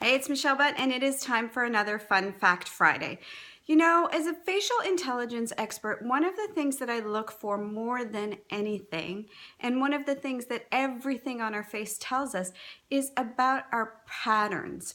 Hey, it's Michelle Butt, and it is time for another Fun Fact Friday. You know, as a facial intelligence expert, one of the things that I look for more than anything, and one of the things that everything on our face tells us, is about our patterns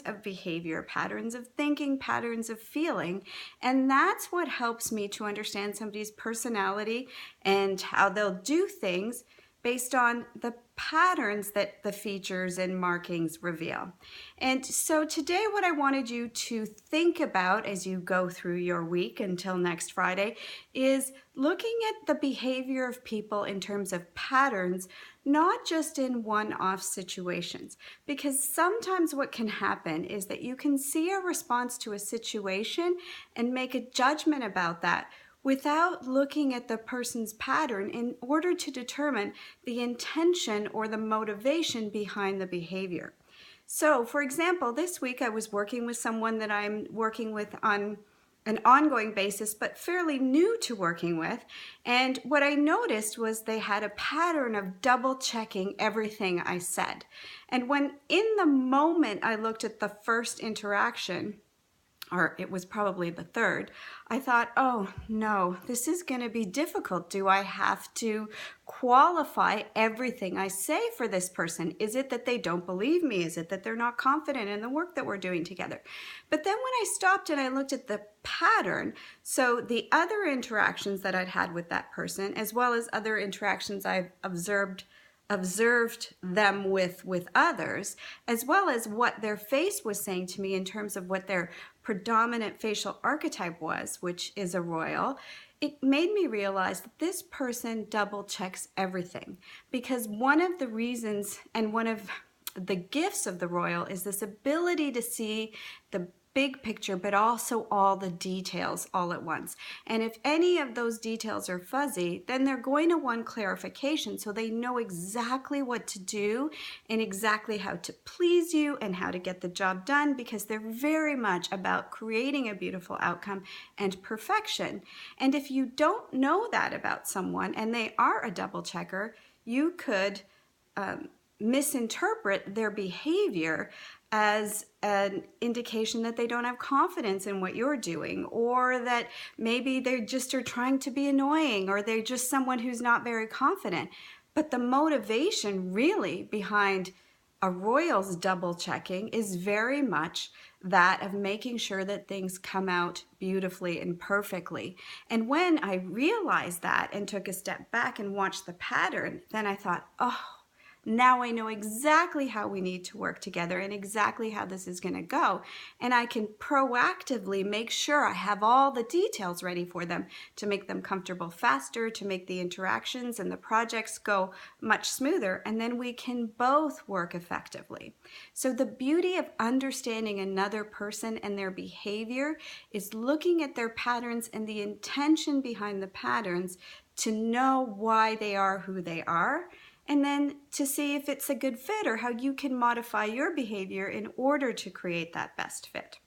of behavior, patterns of thinking, patterns of feeling. And that's what helps me to understand somebody's personality and how they'll do things based on the patterns that the features and markings reveal. And so today what I wanted you to think about as you go through your week until next Friday is looking at the behavior of people in terms of patterns, not just in one-off situations. Because sometimes what can happen is that you can see a response to a situation and make a judgment about that without looking at the person's pattern in order to determine the intention or the motivation behind the behavior. So, for example, this week I was working with someone that I'm working with on an ongoing basis, but fairly new to working with. And what I noticed was they had a pattern of double checking everything I said. And when in the moment I looked at the first interaction, or it was probably the third, I thought, oh no, this is going to be difficult. Do I have to qualify everything I say for this person? Is it that they don't believe me? Is it that they're not confident in the work that we're doing together? But then when I stopped and I looked at the pattern, so the other interactions that I'd had with that person, as well as other interactions I've observed them with others, as well as what their face was saying to me in terms of what their predominant facial archetype was, which is a royal, it made me realize that this person double checks everything. Because one of the reasons and one of the gifts of the royal is this ability to see the big picture, but also all the details all at once. And if any of those details are fuzzy, then they're going to want clarification so they know exactly what to do and exactly how to please you and how to get the job done, because they're very much about creating a beautiful outcome and perfection. And if you don't know that about someone and they are a double checker, you could misinterpret their behavior as an indication that they don't have confidence in what you're doing, or that maybe they just are trying to be annoying, or they're just someone who's not very confident. But the motivation really behind a royal's double checking is very much that of making sure that things come out beautifully and perfectly. And when I realized that and took a step back and watched the pattern, then I thought, oh, now I know exactly how we need to work together and exactly how this is going to go. And I can proactively make sure I have all the details ready for them to make them comfortable faster, to make the interactions and the projects go much smoother. And then we can both work effectively. So the beauty of understanding another person and their behavior is looking at their patterns and the intention behind the patterns to know why they are who they are, and then to see if it's a good fit or how you can modify your behavior in order to create that best fit.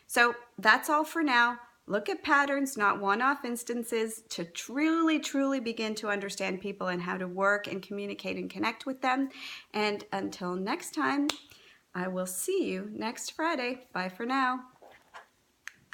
So that's all for now. Look at patterns, not one-off instances, to truly begin to understand people and how to work and communicate and connect with them. And until next time, I will see you next Friday. Bye for now.